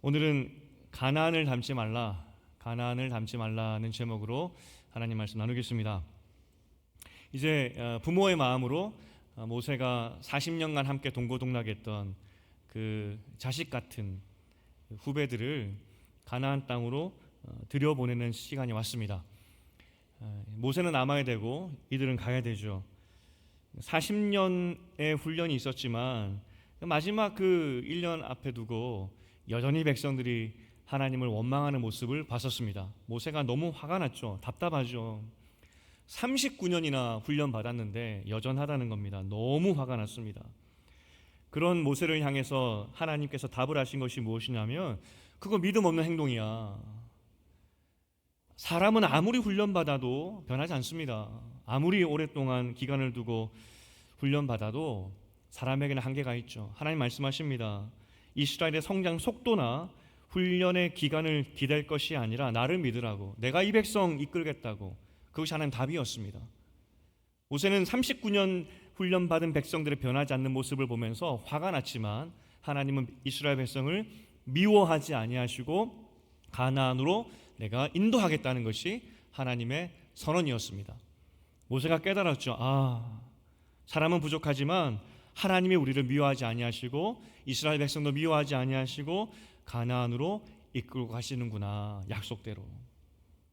오늘은 가나안을 닮지 말라, 가나안을 닮지 말라는 제목으로 하나님 말씀 나누겠습니다. 이제 부모의 마음으로 모세가 40년간 함께 동고동락했던 그 자식 같은 후배들을 가나안 땅으로 들여보내는 시간이 왔습니다. 모세는 남아야 되고 이들은 가야 되죠. 40년의 훈련이 있었지만 마지막 그 1년 앞에 두고 여전히 백성들이 하나님을 원망하는 모습을 봤었습니다. 모세가 너무 화가 났죠. 답답하죠. 39년이나 훈련 받았는데 여전하다는 겁니다. 너무 화가 났습니다. 그런 모세를 향해서 하나님께서 답을 하신 것이 무엇이냐면 그거 믿음 없는 행동이야. 사람은 아무리 훈련받아도 변하지 않습니다. 아무리 오랫동안 기간을 두고 훈련받아도 사람에게는 한계가 있죠. 하나님 말씀하십니다. 이스라엘의 성장 속도나 훈련의 기간을 기댈 것이 아니라 나를 믿으라고, 내가 이 백성 이끌겠다고. 그것이 하나님 답이었습니다. 모세는 39년 훈련받은 백성들의 변하지 않는 모습을 보면서 화가 났지만 하나님은 이스라엘 백성을 미워하지 아니하시고 가나안으로 내가 인도하겠다는 것이 하나님의 선언이었습니다. 모세가 깨달았죠. 사람은 부족하지만 하나님이 우리를 미워하지 아니하시고 이스라엘 백성도 미워하지 아니하시고 가나안으로 이끌고 가시는구나, 약속대로.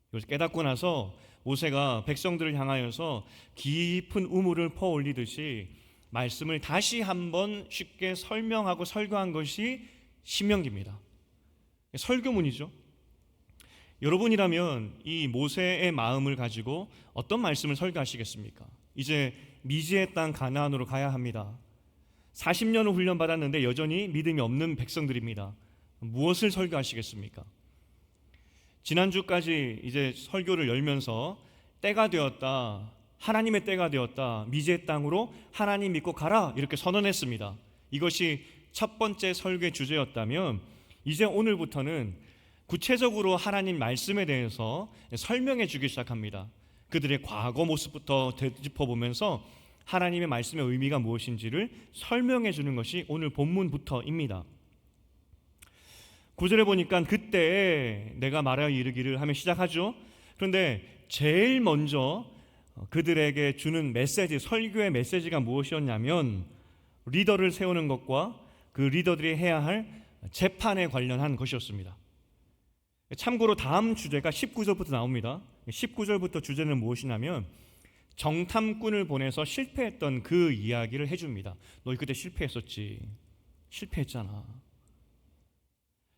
이것을 깨닫고 나서 모세가 백성들을 향하여서 깊은 우물을 퍼올리듯이 말씀을 다시 한번 쉽게 설명하고 설교한 것이 신명기입니다. 설교문이죠. 여러분이라면 이 모세의 마음을 가지고 어떤 말씀을 설교하시겠습니까? 이제 미지의 땅 가나안으로 가야 합니다. 40년을 훈련받았는데 여전히 믿음이 없는 백성들입니다. 무엇을 설교하시겠습니까? 지난주까지 이제 설교를 열면서 때가 되었다, 하나님의 때가 되었다, 미지의 땅으로 하나님 믿고 가라, 이렇게 선언했습니다. 이것이 첫 번째 설교의 주제였다면 이제 오늘부터는 구체적으로 하나님 말씀에 대해서 설명해 주기 시작합니다. 그들의 과거 모습부터 되짚어보면서 하나님의 말씀의 의미가 무엇인지를 설명해 주는 것이 오늘 본문부터입니다. 9절에 보니까 그때 내가 말하여 이르기를 하며 시작하죠. 그런데 제일 먼저 그들에게 주는 메시지, 설교의 메시지가 무엇이었냐면 리더를 세우는 것과 그 리더들이 해야 할 재판에 관련한 것이었습니다. 참고로 다음 주제가 19절부터 나옵니다. 19절부터 주제는 무엇이냐면 정탐꾼을 보내서 실패했던 그 이야기를 해줍니다. 너희 그때 실패했었지. 실패했잖아.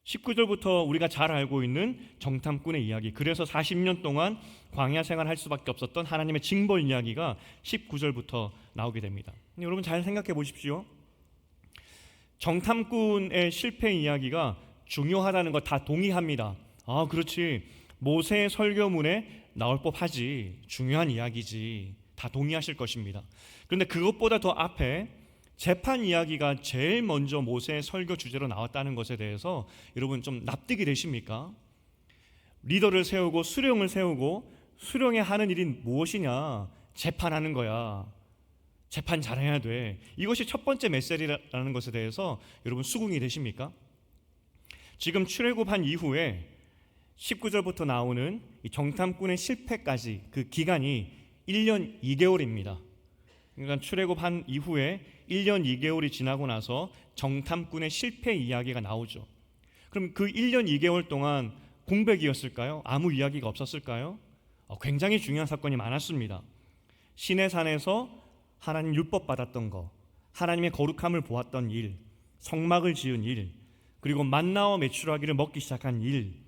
19절부터 우리가 잘 알고 있는 정탐꾼의 이야기, 그래서 40년 동안 광야 생활할 수밖에 없었던 하나님의 징벌 이야기가 19절부터 나오게 됩니다. 여러분 잘 생각해 보십시오. 정탐꾼의 실패 이야기가 중요하다는 거 다 동의합니다. 그렇지, 모세의 설교문에 나올 법하지, 중요한 이야기지, 다 동의하실 것입니다. 그런데 그것보다 더 앞에 재판 이야기가 제일 먼저 모세의 설교 주제로 나왔다는 것에 대해서 여러분 좀 납득이 되십니까? 리더를 세우고 수령을 세우고 수령에 하는 일이 무엇이냐? 재판하는 거야. 재판 잘해야 돼. 이것이 첫 번째 메시지라는 것에 대해서 여러분 수긍이 되십니까? 지금 출애굽한 이후에 19절부터 나오는 이 정탐꾼의 실패까지 그 기간이 1년 2개월입니다. 그러니까 출애굽한 이후에 1년 2개월이 지나고 나서 정탐꾼의 실패 이야기가 나오죠. 그럼 그 1년 2개월 동안 공백이었을까요? 아무 이야기가 없었을까요? 굉장히 중요한 사건이 많았습니다. 시내산에서 하나님 율법 받았던 거, 하나님의 거룩함을 보았던 일, 성막을 지은 일, 그리고 만나와 메추라기를 먹기 시작한 일,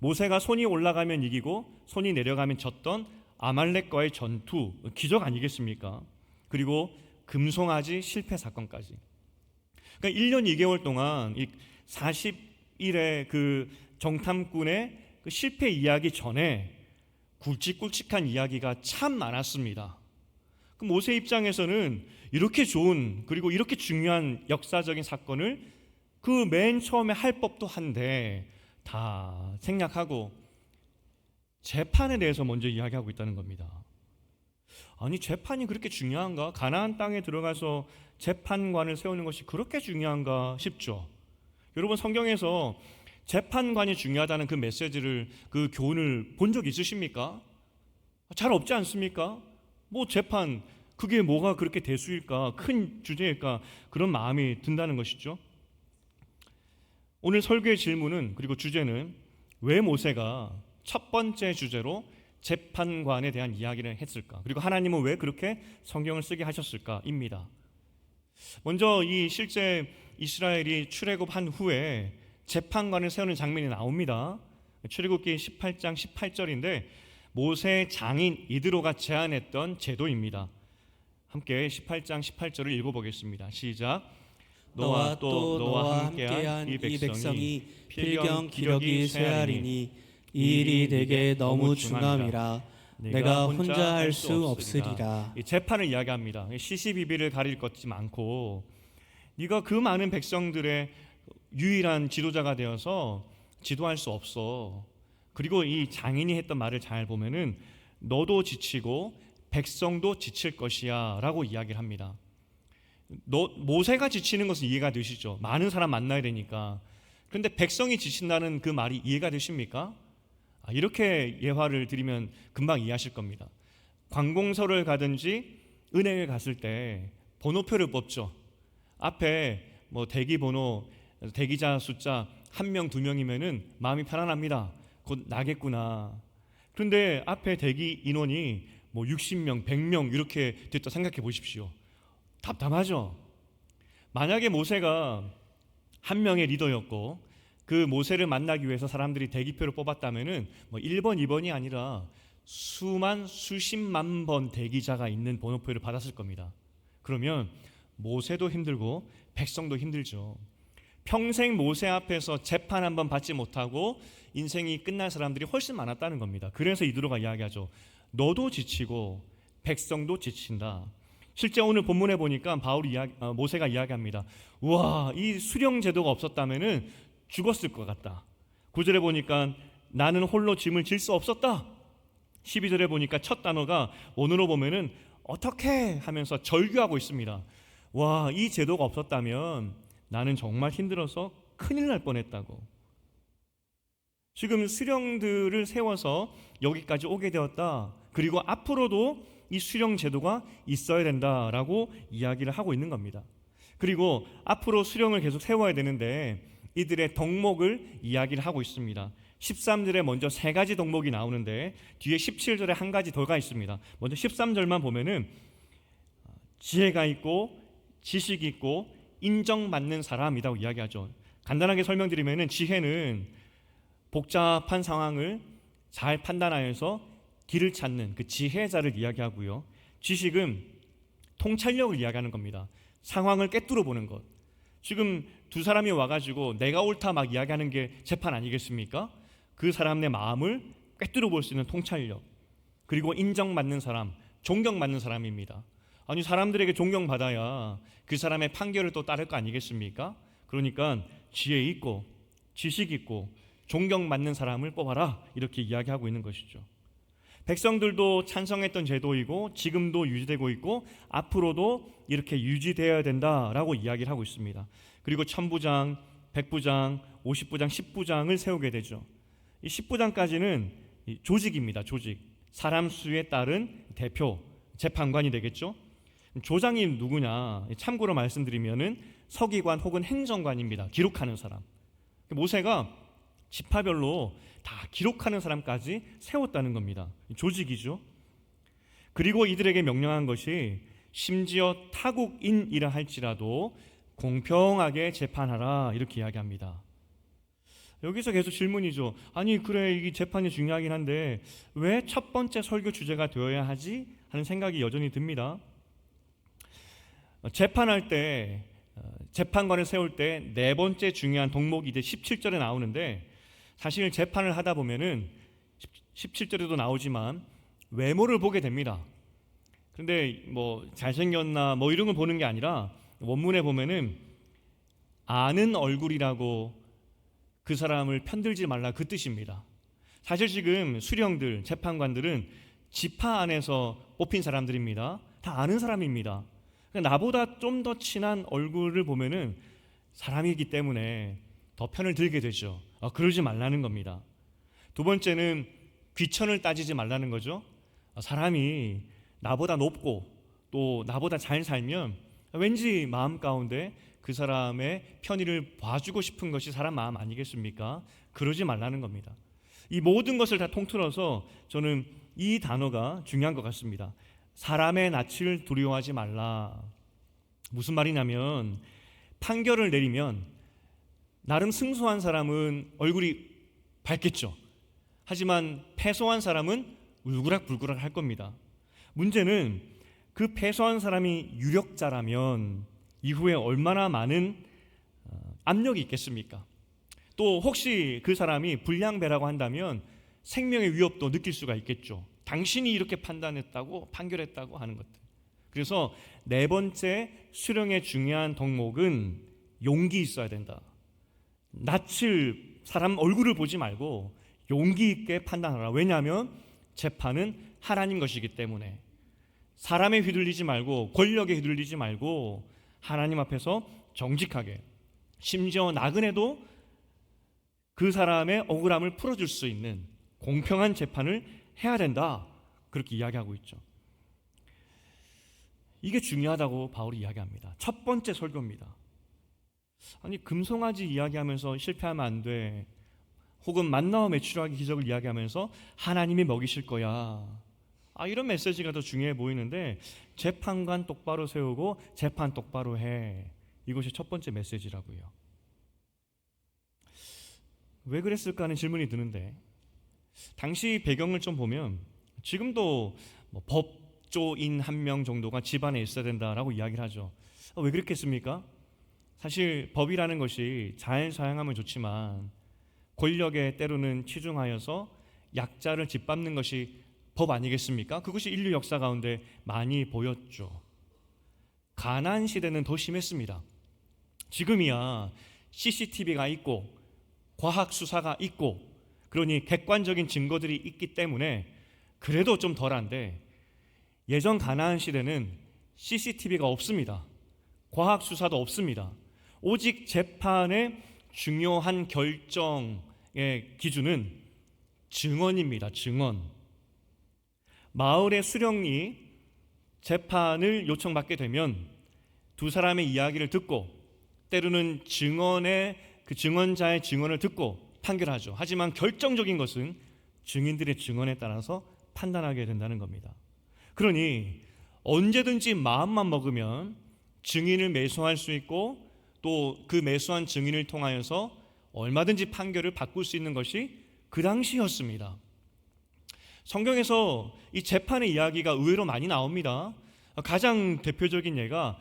모세가 손이 올라가면 이기고 손이 내려가면 졌던 아말렉과의 전투, 기적 아니겠습니까? 그리고 금송아지 실패 사건까지. 그러니까 1년 2개월 동안 이 40일의 그 정탐꾼의 그 실패 이야기 전에 굵직굵직한 이야기가 참 많았습니다. 그 모세 입장에서는 이렇게 좋은, 그리고 이렇게 중요한 역사적인 사건을 그 맨 처음에 할 법도 한데 다 생략하고 재판에 대해서 먼저 이야기하고 있다는 겁니다. 아니, 재판이 그렇게 중요한가? 가나안 땅에 들어가서 재판관을 세우는 것이 그렇게 중요한가 싶죠. 여러분, 성경에서 재판관이 중요하다는 그 메시지를, 그 교훈을 본 적 있으십니까? 잘 없지 않습니까? 뭐 재판, 그게 뭐가 그렇게 대수일까, 큰 주제일까, 그런 마음이 든다는 것이죠. 오늘 설교의 질문은, 그리고 주제는 왜 모세가 첫 번째 주제로 재판관에 대한 이야기를 했을까, 그리고 하나님은 왜 그렇게 성경을 쓰게 하셨을까입니다. 먼저 이 실제 이스라엘이 출애굽한 후에 재판관을 세우는 장면이 나옵니다. 출애굽기 18장 18절인데 모세의 장인 이드로가 제안했던 제도입니다. 함께 18장 18절을 읽어보겠습니다. 시작. 너와 또 너와 함께한 이 백성이 필경 기력이 쇠하리니 이 일이 내게 너무 중함이라 내가 혼자 할 수 없으리라. 재판을 이야기합니다. 시시비비를 가릴 것이 많고 네가 그 많은 백성들의 유일한 지도자가 되어서 지도할 수 없어. 그리고 이 장인이 했던 말을 잘 보면은 너도 지치고 백성도 지칠 것이야 라고 이야기를 합니다. 모세가 지치는 것은 이해가 되시죠? 많은 사람 만나야 되니까. 그런데 백성이 지친다는 그 말이 이해가 되십니까? 이렇게 예화를 드리면 금방 이해하실 겁니다. 관공서를 가든지 은행을 갔을 때 번호표를 뽑죠. 앞에 뭐 대기번호, 대기자 숫자 1명, 2명이면은 마음이 편안합니다. 곧 나겠구나. 그런데 앞에 대기 인원이 뭐 60명, 100명 이렇게 됐다 생각해 보십시오. 답답하죠. 만약에 모세가 한 명의 리더였고 그 모세를 만나기 위해서 사람들이 대기표를 뽑았다면은 뭐 1번, 2번이 아니라 수십만 번 대기자가 있는 번호표를 받았을 겁니다. 그러면 모세도 힘들고 백성도 힘들죠. 평생 모세 앞에서 재판 한번 받지 못하고 인생이 끝날 사람들이 훨씬 많았다는 겁니다. 그래서 이드로가 이야기하죠. 너도 지치고 백성도 지친다. 실제 오늘 본문에 보니까 모세가 이야기합니다. 우와, 이 수령 제도가 없었다면은 죽었을 것 같다. 9절에 보니까 나는 홀로 짐을 질 수 없었다. 12절에 보니까 첫 단어가 원어로 보면은 어떻게 하면서 절규하고 있습니다. 와, 이 제도가 없었다면 나는 정말 힘들어서 큰일 날 뻔했다고. 지금 수령들을 세워서 여기까지 오게 되었다. 그리고 앞으로도 이 수령 제도가 있어야 된다라고 이야기를 하고 있는 겁니다. 그리고 앞으로 수령을 계속 세워야 되는데 이들의 덕목을 이야기를 하고 있습니다. 13절에 먼저 3가지 덕목이 나오는데 뒤에 17절에 한 가지 더가 있습니다. 먼저 13절만 보면은 지혜가 있고 지식이 있고 인정받는 사람이라고 이야기하죠. 간단하게 설명드리면은 지혜는 복잡한 상황을 잘 판단하여서 길을 찾는 그 지혜자를 이야기하고요. 지식은 통찰력을 이야기하는 겁니다. 상황을 꿰뚫어 보는 것. 지금 두 사람이 와가지고 내가 옳다 막 이야기하는 게 재판 아니겠습니까? 그 사람의 마음을 꿰뚫어 볼 수 있는 통찰력. 그리고 인정받는 사람, 존경받는 사람입니다. 아니, 사람들에게 존경받아야 그 사람의 판결을 또 따를 거 아니겠습니까? 그러니까 지혜 있고 지식 있고 존경받는 사람을 뽑아라, 이렇게 이야기하고 있는 것이죠. 백성들도 찬성했던 제도이고 지금도 유지되고 있고 앞으로도 이렇게 유지되어야 된다라고 이야기를 하고 있습니다. 그리고 천부장, 백부장, 50부장, 10부장을 세우게 되죠. 이 10부장까지는 조직입니다. 조직. 사람 수에 따른 대표, 재판관이 되겠죠. 조장이 누구냐? 참고로 말씀드리면은 서기관 혹은 행정관입니다. 기록하는 사람. 모세가 지파별로 다 기록하는 사람까지 세웠다는 겁니다. 조직이죠. 그리고 이들에게 명령한 것이 심지어 타국인이라 할지라도 공평하게 재판하라, 이렇게 이야기합니다. 여기서 계속 질문이죠. 아니, 그래, 이 재판이 중요하긴 한데 왜 첫 번째 설교 주제가 되어야 하지? 하는 생각이 여전히 듭니다. 재판할 때, 재판관을 세울 때 4번째 중요한 덕목이 이제 17절에 나오는데, 사실 재판을 하다 보면은 17절에도 나오지만 외모를 보게 됩니다. 그런데 뭐 잘생겼나 뭐 이런 걸 보는 게 아니라 원문에 보면은 아는 얼굴이라고 그 사람을 편들지 말라, 그 뜻입니다. 사실 지금 수령들, 재판관들은 지파 안에서 뽑힌 사람들입니다. 다 아는 사람입니다. 나보다 좀 더 친한 얼굴을 보면은 사람이기 때문에 더 편을 들게 되죠. 그러지 말라는 겁니다. 두 번째는 귀천을 따지지 말라는 거죠. 사람이 나보다 높고 또 나보다 잘 살면 왠지 마음 가운데 그 사람의 편의를 봐주고 싶은 것이 사람 마음 아니겠습니까? 그러지 말라는 겁니다. 이 모든 것을 다 통틀어서 저는 이 단어가 중요한 것 같습니다. 사람의 낯을 두려워하지 말라. 무슨 말이냐면 판결을 내리면 나름 승소한 사람은 얼굴이 밝겠죠. 하지만 패소한 사람은 울그락불그락 할 겁니다. 문제는 그 패소한 사람이 유력자라면 이후에 얼마나 많은 압력이 있겠습니까? 또 혹시 그 사람이 불량배라고 한다면 생명의 위협도 느낄 수가 있겠죠. 당신이 이렇게 판단했다고 판결했다고 하는 것들. 그래서 네 번째 수령의 중요한 덕목은 용기 있어야 된다. 낯을 사람 얼굴을 보지 말고 용기 있게 판단하라. 왜냐하면 재판은 하나님 것이기 때문에 사람에 휘둘리지 말고 권력에 휘둘리지 말고 하나님 앞에서 정직하게 심지어 나그네도 그 사람의 억울함을 풀어줄 수 있는 공평한 재판을 해야 된다. 그렇게 이야기하고 있죠. 이게 중요하다고 바울이 이야기합니다. 첫 번째 설교입니다. 아니 금송아지 이야기하면서 실패하면 안 돼. 혹은 만나와 메추라기 기적을 이야기하면서 하나님이 먹이실 거야. 이런 메시지가 더 중요해 보이는데 재판관 똑바로 세우고 재판 똑바로 해. 이것이 첫 번째 메시지라고요. 왜 그랬을까 하는 질문이 드는데 당시 배경을 좀 보면 지금도 법조인 한 명 정도가 집안에 있어야 된다라고 이야기를 하죠. 왜 그랬겠습니까? 사실 법이라는 것이 잘 사용하면 좋지만 권력에 때로는 치중하여서 약자를 짓밟는 것이 법 아니겠습니까? 그것이 인류 역사 가운데 많이 보였죠. 가나안 시대는 더 심했습니다. 지금이야 CCTV가 있고 과학 수사가 있고 그러니 객관적인 증거들이 있기 때문에 그래도 좀 덜한데 예전 가나안 시대는 CCTV가 없습니다. 과학 수사도 없습니다. 오직 재판의 중요한 결정의 기준은 증언입니다. 증언. 마을의 수령이 재판을 요청받게 되면 두 사람의 이야기를 듣고 때로는 그 증언자의 증언을 듣고 판결하죠. 하지만 결정적인 것은 증인들의 증언에 따라서 판단하게 된다는 겁니다. 그러니 언제든지 마음만 먹으면 증인을 매수할 수 있고 또 그 매수한 증인을 통하여서 얼마든지 판결을 바꿀 수 있는 것이 그 당시였습니다. 성경에서 이 재판의 이야기가 의외로 많이 나옵니다. 가장 대표적인 예가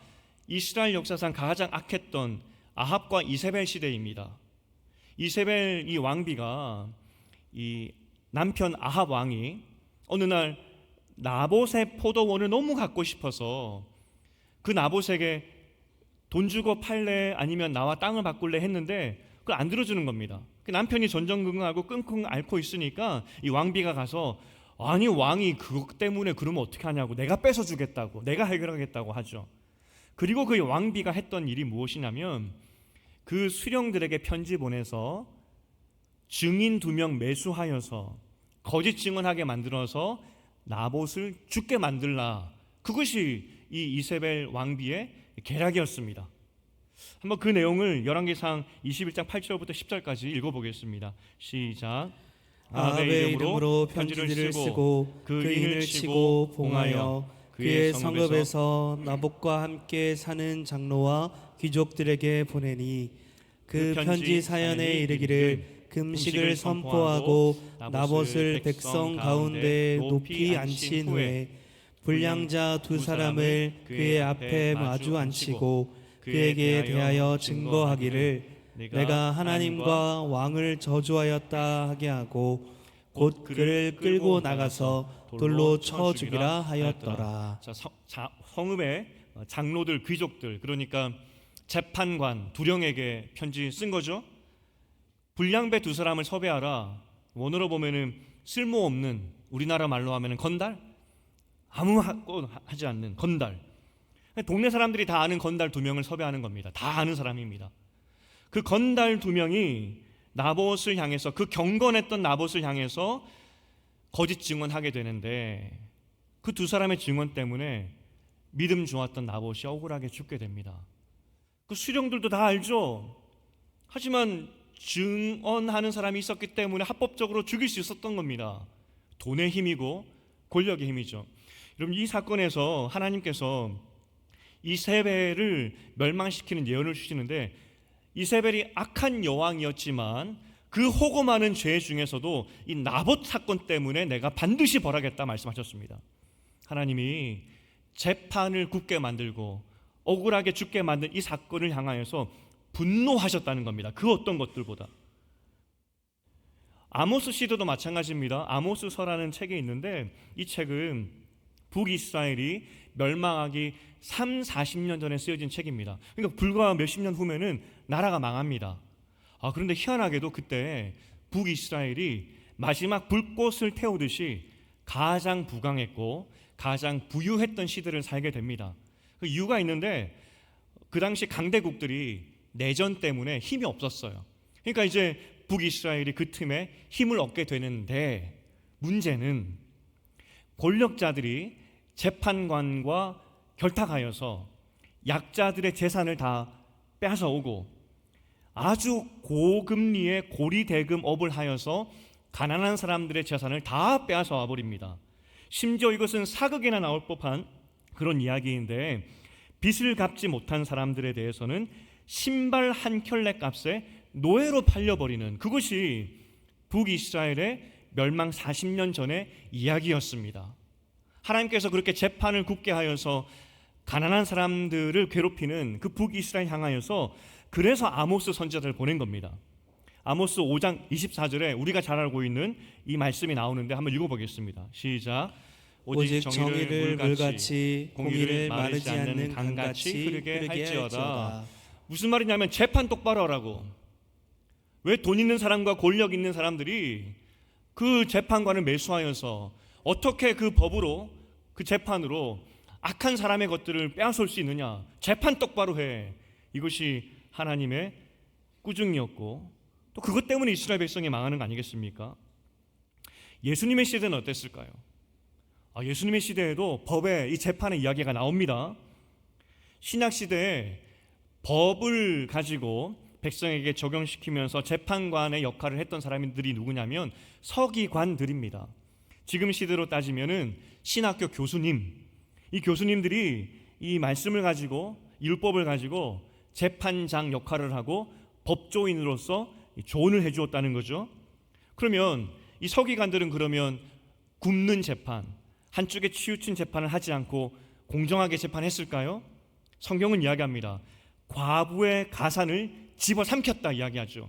이스라엘 역사상 가장 악했던 아합과 이세벨 시대입니다. 이세벨 이 왕비가 이 남편 아합 왕이 어느 날 나봇의 포도원을 너무 갖고 싶어서 그 나봇에게 돈 주고 팔래 아니면 나와 땅을 바꿀래 했는데 그걸 안 들어주는 겁니다. 그 남편이 전전긍긍하고 끙끙 앓고 있으니까 이 왕비가 가서 아니 왕이 그것 때문에 그러면 어떻게 하냐고 내가 뺏어주겠다고 내가 해결하겠다고 하죠. 그리고 그 왕비가 했던 일이 무엇이냐면 그 수령들에게 편지 보내서 증인 2명 매수하여서 거짓 증언하게 만들어서 나봇을 죽게 만들라. 그것이 이 이세벨 왕비의 계략이었습니다. 한번 그 내용을 열왕기상 21장 8절부터 10절까지 읽어보겠습니다. 시작. 아합의 이름으로 편지를 쓰고 그 인을 치고 봉하여 그의 성읍에서 나봇과 함께 사는 장로와 귀족들에게 보내니 그 편지 사연에 이르기를 금식을 선포하고 나봇을 백성 가운데 높이 앉힌 후에 불량자 2사람을 그의 앞에 마주 앉히고 그에게 대하여 증거하기를 내가 하나님과 왕을 저주하였다 하게 하고 곧 그를 끌고 나가서 돌로 쳐 죽이라 하였더라. 성읍의 장로들, 귀족들, 그러니까 재판관, 두령에게 편지 쓴 거죠. 불량배 2사람을 섭외하라. 원어로 보면은 쓸모없는, 우리나라 말로 하면은 건달, 아무 하지 않는 건달. 동네 사람들이 다 아는 건달 2명을 섭외하는 겁니다. 다 아는 사람입니다. 그 건달 2명이 나봇을 향해서, 그 경건했던 나봇을 향해서 거짓 증언하게 되는데, 그 두 사람의 증언 때문에 믿음 좋았던 나봇이 억울하게 죽게 됩니다. 그 수령들도 다 알죠. 하지만 증언하는 사람이 있었기 때문에 합법적으로 죽일 수 있었던 겁니다. 돈의 힘이고 권력의 힘이죠. 여러분, 이 사건에서 하나님께서 이세벨을 멸망시키는 예언을 주시는데, 이세벨이 악한 여왕이었지만 그 호고 많은 죄 중에서도 이 나봇 사건 때문에 내가 반드시 벌하겠다 말씀하셨습니다. 하나님이 재판을 굳게 만들고 억울하게 죽게 만든 이 사건을 향하여서 분노하셨다는 겁니다. 그 어떤 것들보다. 아모스 시대도 마찬가지입니다. 아모스서라는 책이 있는데, 이 책은 북이스라엘이 멸망하기 40년 전에 쓰여진 책입니다. 그러니까 불과 몇십 년 후면은 나라가 망합니다. 그런데 희한하게도 그때 북이스라엘이 마지막 불꽃을 태우듯이 가장 부강했고 가장 부유했던 시대를 살게 됩니다. 그 이유가 있는데, 그 당시 강대국들이 내전 때문에 힘이 없었어요. 그러니까 이제 북이스라엘이 그 틈에 힘을 얻게 되는데, 문제는 권력자들이 재판관과 결탁하여서 약자들의 재산을 다 빼앗아오고 아주 고금리의 고리대금업을 하여서 가난한 사람들의 재산을 다 빼앗아와 버립니다. 심지어 이것은 사극에나 나올 법한 그런 이야기인데, 빚을 갚지 못한 사람들에 대해서는 신발 한 켤레 값에 노예로 팔려버리는, 그것이 북이스라엘의 멸망 40년 전의 이야기였습니다. 하나님께서 그렇게 재판을 굳게 하여서 가난한 사람들을 괴롭히는 그 북이스라엘 향하여서 그래서 아모스 선지자를 보낸 겁니다. 아모스 5장 24절에 우리가 잘 알고 있는 이 말씀이 나오는데 한번 읽어보겠습니다. 시작. 오직 정의를 물같이 공의를 마르지 않는 강같이 흐르게 할지어다. 무슨 말이냐면 재판 똑바로 하라고. 왜 돈 있는 사람과 권력 있는 사람들이 그 재판관을 매수하여서 어떻게 그 법으로, 그 재판으로 악한 사람의 것들을 빼앗을 수 있느냐. 재판 똑바로 해. 이것이 하나님의 꾸중이었고, 또 그것 때문에 이스라엘 백성이 망하는 거 아니겠습니까? 예수님의 시대는 어땠을까요? 예수님의 시대에도 법에 이 재판의 이야기가 나옵니다. 신약 시대에 법을 가지고 백성에게 적용시키면서 재판관의 역할을 했던 사람들이 누구냐면 서기관들입니다. 지금 시대로 따지면은 신학교 교수님, 이 교수님들이 이 말씀을 가지고, 율법을 가지고 재판장 역할을 하고 법조인으로서 조언을 해주었다는 거죠. 그러면 이 서기관들은 그러면 굽는 재판, 한쪽에 치우친 재판을 하지 않고 공정하게 재판했을까요? 성경은 이야기합니다. 과부의 가산을 집어삼켰다 이야기하죠.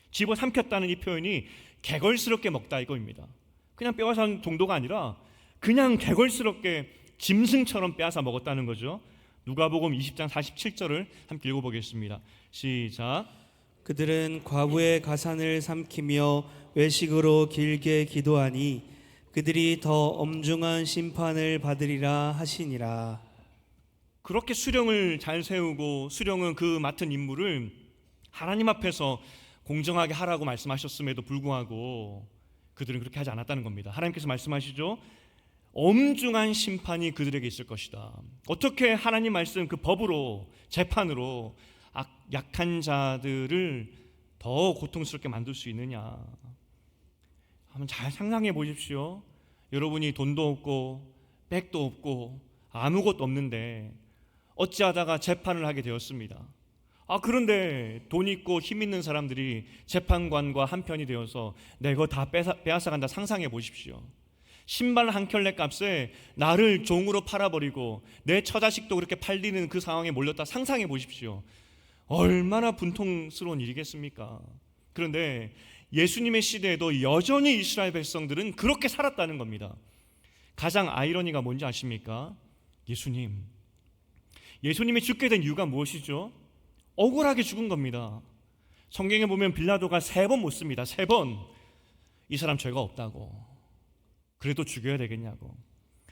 집어삼켰다는 이 표현이 개걸스럽게 먹다 이거입니다. 그냥 빼앗은 정도가 아니라 그냥 개걸스럽게 짐승처럼 빼앗아 먹었다는 거죠. 누가복음 20장 47절을 함께 읽어보겠습니다. 시작. 그들은 과부의 가산을 삼키며 외식으로 길게 기도하니 그들이 더 엄중한 심판을 받으리라 하시니라. 그렇게 수령을 잘 세우고, 수령은 그 맡은 임무를 하나님 앞에서 공정하게 하라고 말씀하셨음에도 불구하고 그들은 그렇게 하지 않았다는 겁니다. 하나님께서 말씀하시죠. 엄중한 심판이 그들에게 있을 것이다. 어떻게 하나님 말씀 그 법으로, 재판으로 약한 자들을 더 고통스럽게 만들 수 있느냐. 한번 잘 상상해 보십시오. 여러분이 돈도 없고 백도 없고 아무것도 없는데 어찌하다가 재판을 하게 되었습니다. 그런데 돈 있고 힘 있는 사람들이 재판관과 한편이 되어서 내 거 다 빼앗아간다. 상상해 보십시오. 신발 한 켤레 값에 나를 종으로 팔아버리고 내 처자식도 그렇게 팔리는 그 상황에 몰렸다. 상상해 보십시오. 얼마나 분통스러운 일이겠습니까? 그런데 예수님의 시대에도 여전히 이스라엘 백성들은 그렇게 살았다는 겁니다. 가장 아이러니가 뭔지 아십니까? 예수님이 죽게 된 이유가 무엇이죠? 억울하게 죽은 겁니다. 성경에 보면 빌라도가 3번 묻습니다. 3번. 이 사람 죄가 없다고. 그래도 죽여야 되겠냐고.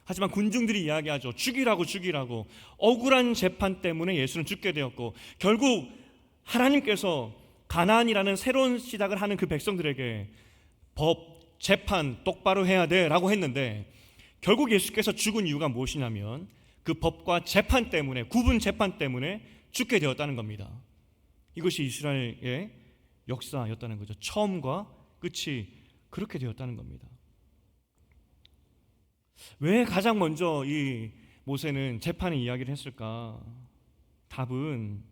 하지만 군중들이 이야기하죠. 죽이라고. 억울한 재판 때문에 예수는 죽게 되었고, 결국 하나님께서 가나안이라는 새로운 시작을 하는 그 백성들에게 법, 재판 똑바로 해야 돼라고 했는데 결국 예수께서 죽은 이유가 무엇이냐면 그 법과 재판 때문에, 구분 재판 때문에 죽게 되었다는 겁니다. 이것이 이스라엘의 역사였다는 거죠. 처음과 끝이 그렇게 되었다는 겁니다. 왜 가장 먼저 이 모세는 재판의 이야기를 했을까? 답은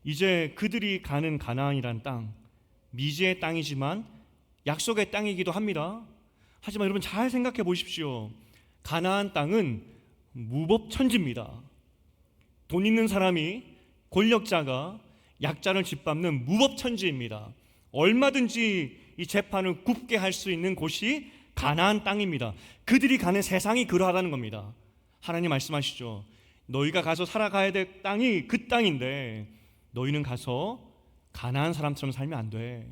이제 그들이 가는 가나안이란 땅, 미지의 땅이지만 약속의 땅이기도 합니다. 하지만 여러분 잘 생각해 보십시오. 가나안 땅은 무법천지입니다. 돈 있는 사람이, 권력자가 약자를 짓밟는 무법천지입니다. 얼마든지 이 재판을 굽게 할 수 있는 곳이 가나안 땅입니다. 그들이 가는 세상이 그러하다는 겁니다. 하나님 말씀하시죠. 너희가 가서 살아가야 될 땅이 그 땅인데 너희는 가서 가나안 사람처럼 살면 안 돼.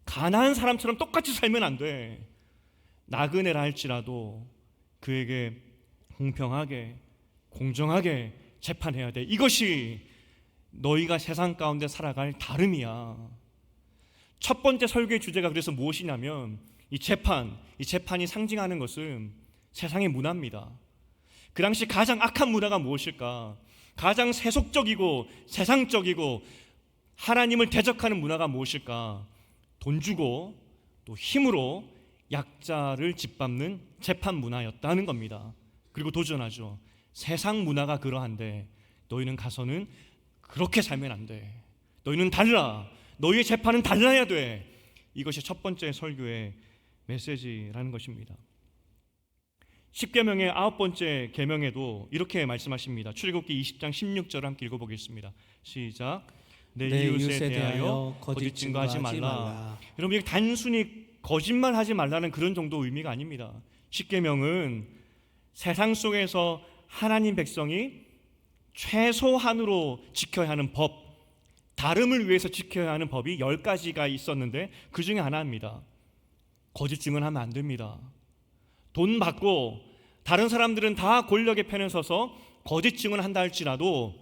가나안 사람처럼 똑같이 살면 안 돼. 나그네라 할지라도 그에게 공평하게, 공정하게 재판해야 돼. 이것이 너희가 세상 가운데 살아갈 다름이야. 첫 번째 설교의 주제가 그래서 무엇이냐면 이 재판이 상징하는 것은 세상의 문화입니다. 그 당시 가장 악한 문화가 무엇일까? 가장 세속적이고 세상적이고 하나님을 대적하는 문화가 무엇일까? 돈 주고 또 힘으로 약자를 짓밟는 재판 문화였다는 겁니다. 그리고 도전하죠. 세상 문화가 그러한데 너희는 가서는 그렇게 살면 안 돼. 너희는 달라. 너희의 재판은 달라야 돼. 이것이 첫 번째 설교의 메시지라는 것입니다. 10계명의 9번째 계명에도 이렇게 말씀하십니다. 출애굽기 20장 16절 함께 읽어보겠습니다. 시작. 내 이웃에 대하여 거짓 증거하지 말라. 여러분 이게 단순히 거짓말하지 말라는 그런 정도 의미가 아닙니다. 10계명은 세상 속에서 하나님 백성이 최소한으로 지켜야 하는 법, 다름을 위해서 지켜야 하는 법이 10가지가 있었는데 그 중에 하나입니다. 거짓 증언하면 안 됩니다. 돈 받고 다른 사람들은 다 권력의 편에 서서 거짓 증언한다 할지라도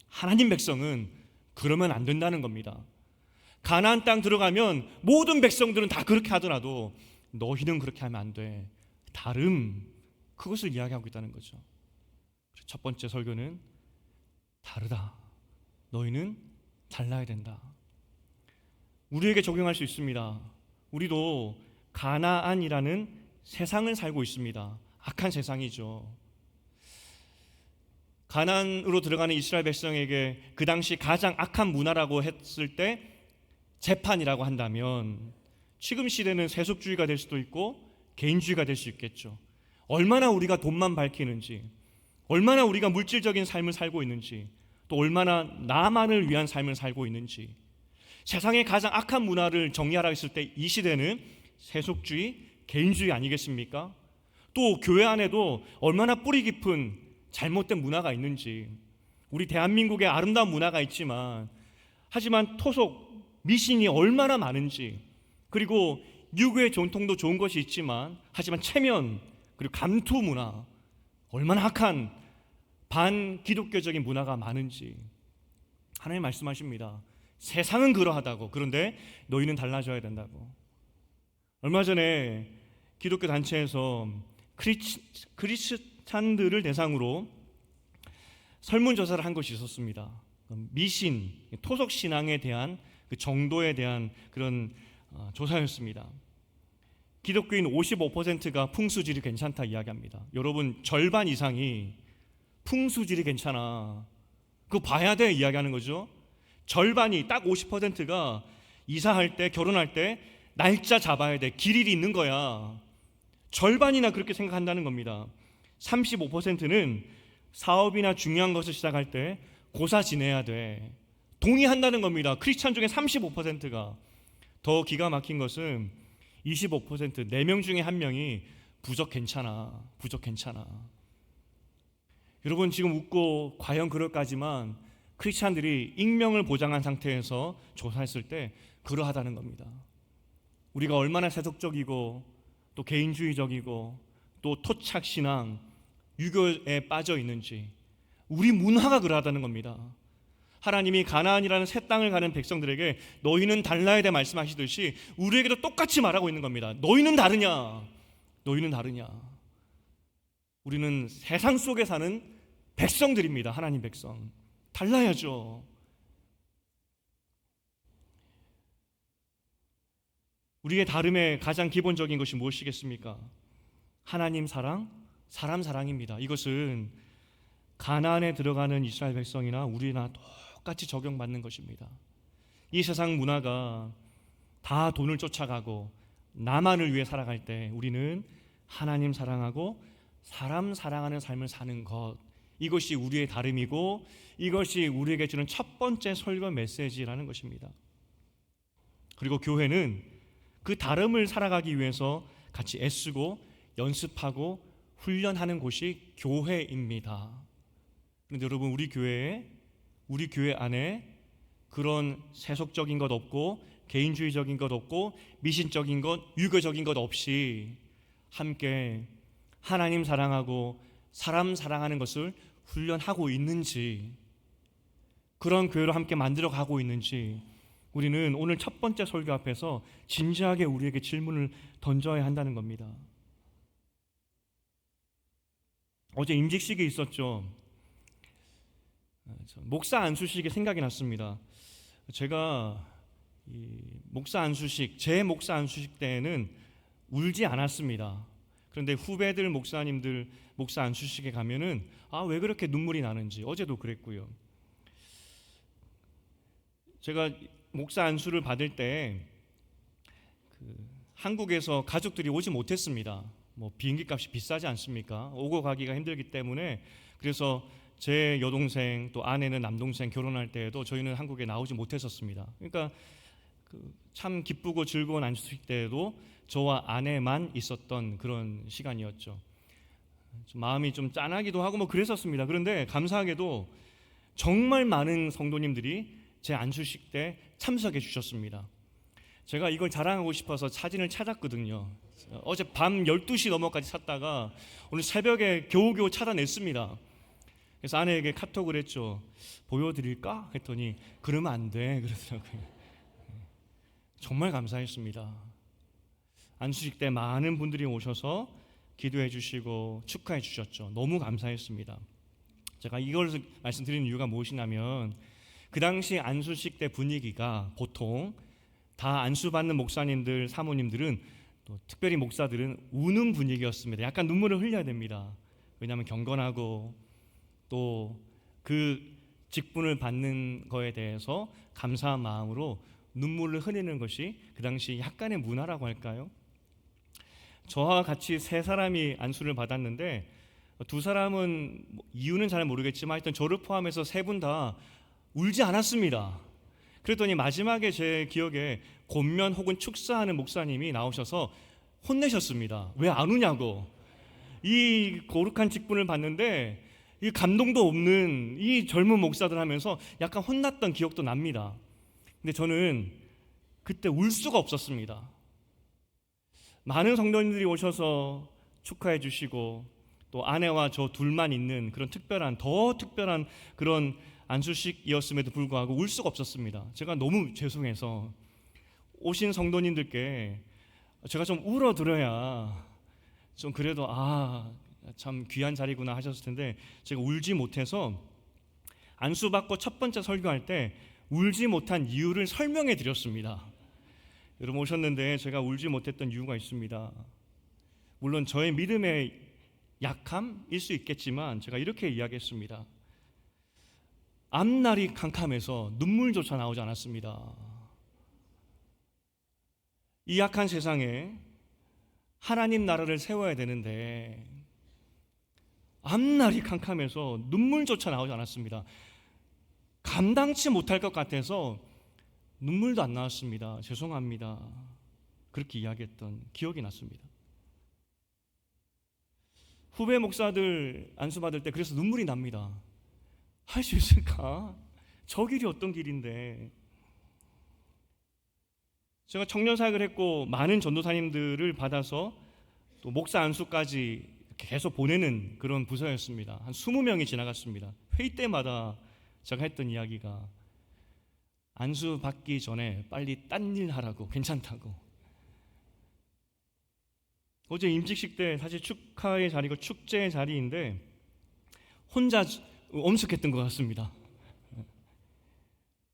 하나님 백성은 그러면 안 된다는 겁니다. 가나안 땅 들어가면 모든 백성들은 다 그렇게 하더라도 너희는 그렇게 하면 안 돼. 다름, 그것을 이야기하고 있다는 거죠. 첫 번째 설교는 다르다. 너희는 달라야 된다. 우리에게 적용할 수 있습니다. 우리도 가나안이라는 세상을 살고 있습니다. 악한 세상이죠. 가나안으로 들어가는 이스라엘 백성에게 그 당시 가장 악한 문화라고 했을 때 재판이라고 한다면 지금 시대는 세속주의가 될 수도 있고 개인주의가 될 수 있겠죠. 얼마나 우리가 돈만 밝히는지, 얼마나 우리가 물질적인 삶을 살고 있는지, 또 얼마나 나만을 위한 삶을 살고 있는지, 세상의 가장 악한 문화를 정리하라 했을 때 이 시대는 세속주의, 개인주의 아니겠습니까? 또 교회 안에도 얼마나 뿌리 깊은 잘못된 문화가 있는지, 우리 대한민국에 아름다운 문화가 있지만 하지만 토속, 미신이 얼마나 많은지, 그리고 유교의 전통도 좋은 것이 있지만 하지만 체면, 그리고 감투 문화, 얼마나 악한 반기독교적인 문화가 많은지 하나님 말씀하십니다. 세상은 그러하다고. 그런데 너희는 달라져야 된다고. 얼마 전에 기독교 단체에서 크리스찬들을 대상으로 설문조사를 한 것이 있었습니다. 미신, 토속 신앙에 대한 그 정도에 대한 그런 조사였습니다. 기독교인 55%가 풍수질이 괜찮다 이야기합니다. 여러분 절반 이상이 풍수질이 괜찮아, 그거 봐야 돼 이야기하는 거죠. 절반이, 딱 50%가 이사할 때, 결혼할 때 날짜 잡아야 돼, 길일이 있는 거야. 절반이나 그렇게 생각한다는 겁니다. 35%는 사업이나 중요한 것을 시작할 때 고사 지내야 돼, 동의한다는 겁니다. 크리스찬 중에 35%가. 더 기가 막힌 것은 25%, 4명 중에 1명이 부적 괜찮아, 부적 괜찮아. 여러분 지금 웃고 과연 그럴까지만 크리스찬들이 익명을 보장한 상태에서 조사했을 때 그러하다는 겁니다. 우리가 얼마나 세속적이고 또 개인주의적이고 또 토착신앙, 유교에 빠져 있는지, 우리 문화가 그러하다는 겁니다. 하나님이 가나안이라는 새 땅을 가는 백성들에게 너희는 달라야 돼 말씀하시듯이 우리에게도 똑같이 말하고 있는 겁니다. 너희는 다르냐? 너희는 다르냐? 우리는 세상 속에 사는 백성들입니다. 하나님 백성. 달라야죠. 우리의 다름의 가장 기본적인 것이 무엇이겠습니까? 하나님 사랑, 사람 사랑입니다. 이것은 가나안에 들어가는 이스라엘 백성이나 우리나 똑같이 적용받는 것입니다. 이 세상 문화가 다 돈을 쫓아가고 나만을 위해 살아갈 때 우리는 하나님 사랑하고 사람 사랑하는 삶을 사는 것, 이것이 우리의 다름이고 이것이 우리에게 주는 첫 번째 설교 메시지라는 것입니다. 그리고 교회는 그 다름을 살아가기 위해서 같이 애쓰고 연습하고 훈련하는 곳이 교회입니다. 그런데 여러분, 우리 교회 안에 그런 세속적인 것 없고 개인주의적인 것 없고 미신적인 것, 유교적인 것 없이 함께 하나님 사랑하고 사람 사랑하는 것을 훈련하고 있는지, 그런 교회로 함께 만들어 가고 있는지 우리는 오늘 첫 번째 설교 앞에서 진지하게 우리에게 질문을 던져야 한다는 겁니다. 어제 임직식이 있었죠. 목사 안수식이 생각이 났습니다. 제가 제 목사 안수식 때에는 울지 않았습니다. 그런데 후배들 목사님들 목사 안수식에 가면은 왜 그렇게 눈물이 나는지, 어제도 그랬고요. 제가 목사 안수를 받을 때 한국에서 가족들이 오지 못했습니다. 비행기 값이 비싸지 않습니까? 오고 가기가 힘들기 때문에. 그래서 제 여동생 또 아내는 남동생 결혼할 때에도 저희는 한국에 나오지 못했었습니다. 그러니까 참 기쁘고 즐거운 안수식 때에도 저와 아내만 있었던 그런 시간이었죠. 마음이 좀 짠하기도 하고 그랬었습니다. 그런데 감사하게도 정말 많은 성도님들이 제 안수식 때 참석해 주셨습니다. 제가 이걸 자랑하고 싶어서 사진을 찾았거든요. 어제 밤 12시 넘어까지 찾다가 오늘 새벽에 겨우겨우 찾아냈습니다. 그래서 아내에게 카톡을 했죠. 보여드릴까? 했더니 그러면 안 돼 그러더라고요. 정말 감사했습니다. 안수식 때 많은 분들이 오셔서 기도해 주시고 축하해 주셨죠. 너무 감사했습니다. 제가 이걸 말씀드리는 이유가 무엇이냐면, 그 당시 안수식 때 분위기가 보통 다 안수받는 목사님들, 사모님들은, 또 특별히 목사들은 우는 분위기였습니다. 약간 눈물을 흘려야 됩니다. 왜냐하면 경건하고 또 그 직분을 받는 거에 대해서 감사한 마음으로 눈물을 흘리는 것이 그 당시 약간의 문화라고 할까요? 저와 같이 세 사람이 안수를 받았는데 두 사람은 이유는 잘 모르겠지만 하여튼 저를 포함해서 세 분 다 울지 않았습니다. 그랬더니 마지막에 제 기억에 권면 혹은 축사하는 목사님이 나오셔서 혼내셨습니다. 왜 안 우냐고. 이 거룩한 직분을 받는데 이 감동도 없는 이 젊은 목사들 하면서 약간 혼났던 기억도 납니다. 근데 저는 그때 울 수가 없었습니다. 많은 성도님들이 오셔서 축하해 주시고 또 아내와 저 둘만 있는 그런 더 특별한 그런 안수식이었음에도 불구하고 울 수가 없었습니다. 제가 너무 죄송해서 오신 성도님들께 제가 좀 울어드려야 좀 그래도 참 귀한 자리구나 하셨을 텐데 제가 울지 못해서 안수받고 첫 번째 설교할 때 울지 못한 이유를 설명해 드렸습니다. 여러분 오셨는데 제가 울지 못했던 이유가 있습니다. 물론 저의 믿음의 약함일 수 있겠지만 제가 이렇게 이야기했습니다. 앞날이 캄캄해서 눈물조차 나오지 않았습니다. 이 약한 세상에 하나님 나라를 세워야 되는데 앞날이 캄캄해서 눈물조차 나오지 않았습니다. 감당치 못할 것 같아서 눈물도 안 나왔습니다. 죄송합니다. 그렇게 이야기했던 기억이 났습니다. 후배 목사들 안수받을 때 그래서 눈물이 납니다. 할 수 있을까? 저 길이 어떤 길인데. 제가 청년 사역을 했고 많은 전도사님들을 받아서 또 목사 안수까지 계속 보내는 그런 부서였습니다. 한 20명이 지나갔습니다. 회의 때마다 제가 했던 이야기가 안수 받기 전에 빨리 딴 일 하라고, 괜찮다고. 어제 임직식 때 사실 축하의 자리고 축제의 자리인데 혼자 엄숙했던 것 같습니다.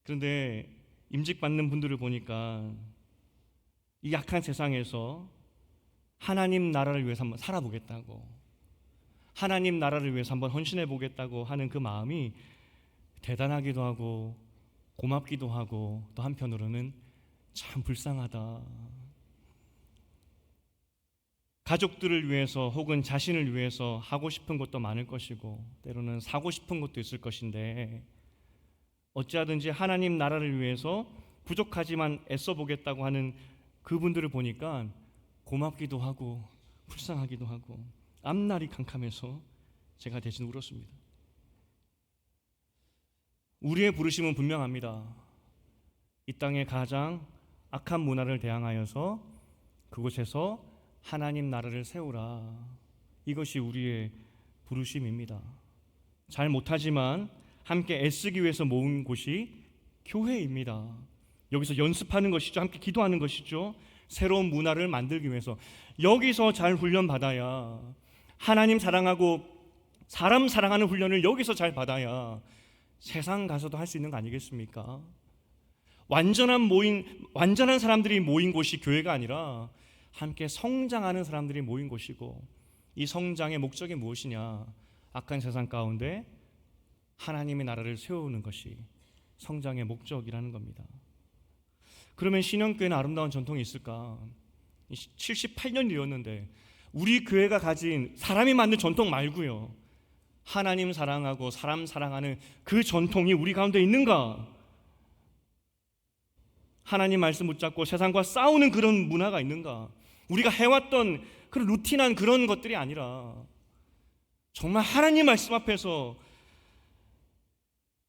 그런데 임직 받는 분들을 보니까 이 약한 세상에서 하나님 나라를 위해서 한번 살아보겠다고, 하나님 나라를 위해서 한번 헌신해 보겠다고 하는 그 마음이 대단하기도 하고 고맙기도 하고 또 한편으로는 참 불쌍하다. 가족들을 위해서 혹은 자신을 위해서 하고 싶은 것도 많을 것이고 때로는 사고 싶은 것도 있을 것인데 어찌하든지 하나님 나라를 위해서 부족하지만 애써 보겠다고 하는 그분들을 보니까 고맙기도 하고 불쌍하기도 하고 앞날이 캄캄해서 제가 대신 울었습니다. 우리의 부르심은 분명합니다. 이 땅의 가장 악한 문화를 대항하여서 그곳에서 하나님 나라를 세우라. 이것이 우리의 부르심입니다. 잘 못하지만 함께 애쓰기 위해서 모은 곳이 교회입니다. 여기서 연습하는 것이죠. 함께 기도하는 것이죠. 새로운 문화를 만들기 위해서 여기서 잘 훈련받아야, 하나님 사랑하고 사람 사랑하는 훈련을 여기서 잘 받아야 세상 가서도 할 수 있는 거 아니겠습니까? 완전한 사람들이 모인 곳이 교회가 아니라 함께 성장하는 사람들이 모인 곳이고, 이 성장의 목적이 무엇이냐? 악한 세상 가운데 하나님의 나라를 세우는 것이 성장의 목적이라는 겁니다. 그러면 신영교회는 아름다운 전통이 있을까? 78년이 되었는데 우리 교회가 가진 사람이 만든 전통 말고요, 하나님 사랑하고 사람 사랑하는 그 전통이 우리 가운데 있는가? 하나님 말씀 붙잡고 세상과 싸우는 그런 문화가 있는가? 우리가 해왔던 그런 루틴한 그런 것들이 아니라 정말 하나님 말씀 앞에서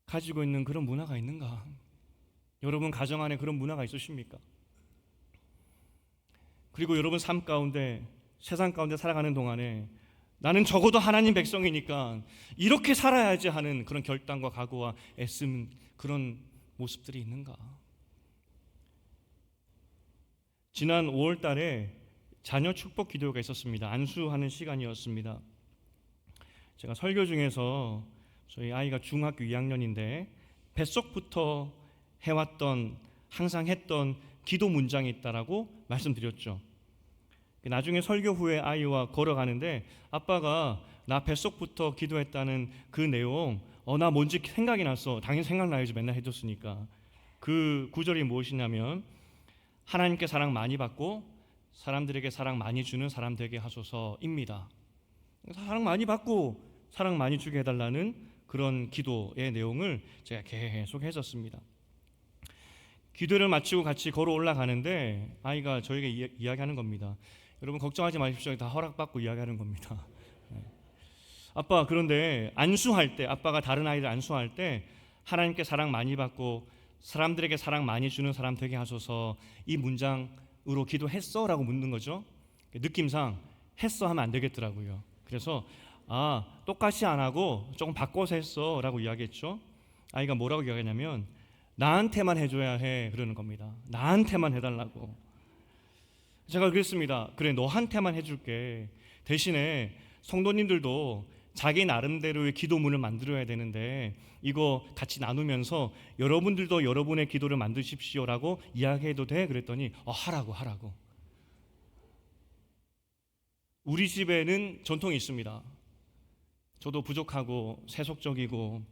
가지고 있는 그런 문화가 있는가? 여러분 가정 안에 그런 문화가 있으십니까? 그리고 여러분 삶 가운데, 세상 가운데 살아가는 동안에 나는 적어도 하나님 백성이니까 이렇게 살아야지 하는 그런 결단과 각오와 애씀, 그런 모습들이 있는가? 지난 5월 달에 자녀 축복 기도가 있었습니다. 안수하는 시간이었습니다. 제가 설교 중에서 저희 아이가 중학교 2학년인데 뱃속부터 해왔던, 항상 했던 기도 문장이 있다라고 말씀드렸죠. 나중에 설교 후에 아이와 걸어가는데 아빠가 나 뱃속부터 기도했다는 그 내용, 나 뭔지 생각이 났어. 당연히 생각나야지, 맨날 해줬으니까. 그 구절이 무엇이냐면 하나님께 사랑 많이 받고 사람들에게 사랑 많이 주는 사람 되게 하소서입니다. 사랑 많이 받고 사랑 많이 주게 해달라는 그런 기도의 내용을 제가 계속 했었습니다. 기도를 마치고 같이 걸어 올라가는데 아이가 저에게 이야기하는 겁니다. 여러분 걱정하지 마십시오. 다 허락받고 이야기하는 겁니다. 아빠, 그런데 안수할 때, 아빠가 다른 아이들 안수할 때 하나님께 사랑 많이 받고 사람들에게 사랑 많이 주는 사람 되게 하소서, 이 문장으로 기도했어? 라고 묻는 거죠. 느낌상 했어 하면 안 되겠더라고요. 그래서 똑같이 안 하고 조금 바꿔서 했어 라고 이야기했죠. 아이가 뭐라고 이야기하냐면 나한테만 해줘야 해 그러는 겁니다. 나한테만 해달라고. 제가 그랬습니다. 그래, 너한테만 해줄게. 대신에 성도님들도 자기 나름대로의 기도문을 만들어야 되는데 이거 같이 나누면서 여러분들도 여러분의 기도를 만드십시오라고 이야기해도 돼? 그랬더니 하라고. 우리 집에는 전통이 있습니다. 저도 부족하고 세속적이고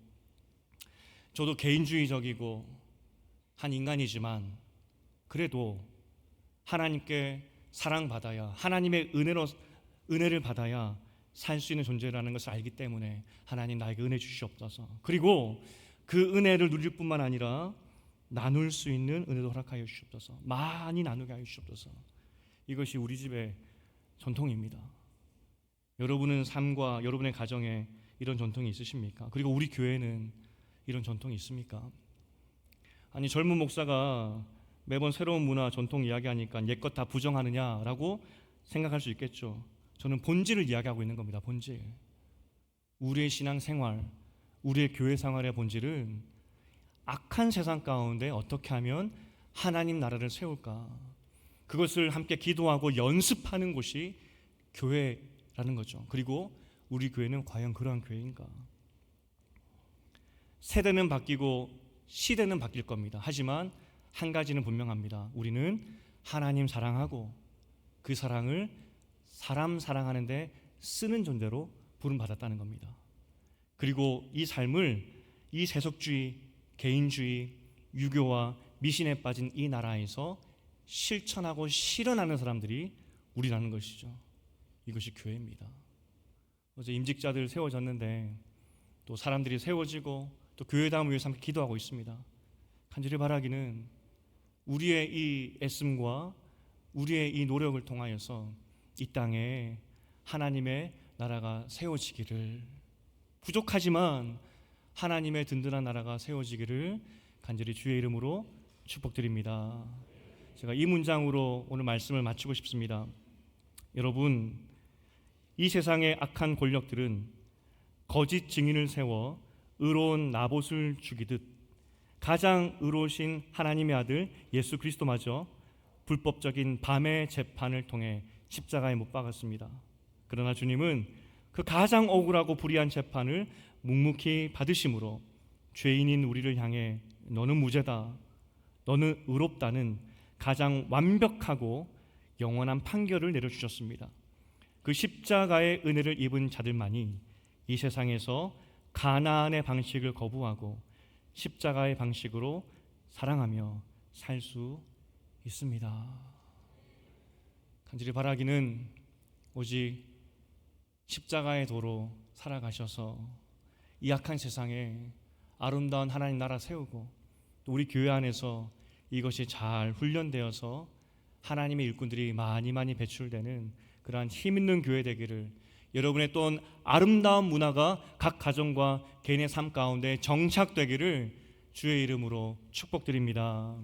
저도 개인주의적이고 한 인간이지만 그래도 하나님께 사랑받아야, 하나님의 은혜를 받아야 살 수 있는 존재라는 것을 알기 때문에 하나님 나에게 은혜 주시옵소서. 그리고 그 은혜를 누릴 뿐만 아니라 나눌 수 있는 은혜도 허락하여 주시옵소서. 많이 나누게 하여 주시옵소서. 이것이 우리 집의 전통입니다. 여러분은 삶과 여러분의 가정에 이런 전통이 있으십니까? 그리고 우리 교회는 이런 전통이 있습니까? 아니, 젊은 목사가 매번 새로운 문화, 전통 이야기하니까 옛것 다 부정하느냐라고 생각할 수 있겠죠. 저는 본질을 이야기하고 있는 겁니다. 본질. 우리의 신앙생활, 우리의 교회 생활의 본질은 악한 세상 가운데 어떻게 하면 하나님 나라를 세울까, 그것을 함께 기도하고 연습하는 곳이 교회라는 거죠. 그리고 우리 교회는 과연 그러한 교회인가? 세대는 바뀌고 시대는 바뀔 겁니다. 하지만 한 가지는 분명합니다. 우리는 하나님 사랑하고 그 사랑을 사람 사랑하는 데 쓰는 존재로 부름받았다는 겁니다. 그리고 이 삶을 이 세속주의, 개인주의, 유교와 미신에 빠진 이 나라에서 실천하고 실현하는 사람들이 우리라는 것이죠. 이것이 교회입니다. 어제 임직자들 세워졌는데 또 사람들이 세워지고 또 교회당을 위해서 함께 기도하고 있습니다. 간절히 바라기는 우리의 이 애씀과 우리의 이 노력을 통하여서 이 땅에 하나님의 나라가 세워지기를, 부족하지만 하나님의 든든한 나라가 세워지기를 간절히 주의 이름으로 축복드립니다. 제가 이 문장으로 오늘 말씀을 마치고 싶습니다. 여러분, 이 세상의 악한 권력들은 거짓 증인을 세워 의로운 나봇을 죽이듯 가장 의로우신 하나님의 아들 예수 그리스도마저 불법적인 밤의 재판을 통해 십자가에 못 박았습니다. 그러나 주님은 그 가장 억울하고 불의한 재판을 묵묵히 받으심으로 죄인인 우리를 향해 너는 무죄다, 너는 의롭다는 가장 완벽하고 영원한 판결을 내려주셨습니다. 그 십자가의 은혜를 입은 자들만이 이 세상에서 가나안의 방식을 거부하고 십자가의 방식으로 사랑하며 살 수 있습니다. 간절히 바라기는 오직 십자가의 도로 살아가셔서 이 악한 세상에 아름다운 하나님 나라 세우고 또 우리 교회 안에서 이것이 잘 훈련되어서 하나님의 일꾼들이 많이 배출되는 그러한 힘있는 교회 되기를, 여러분의 또 아름다운 문화가 각 가정과 개인의 삶 가운데 정착되기를 주의 이름으로 축복드립니다.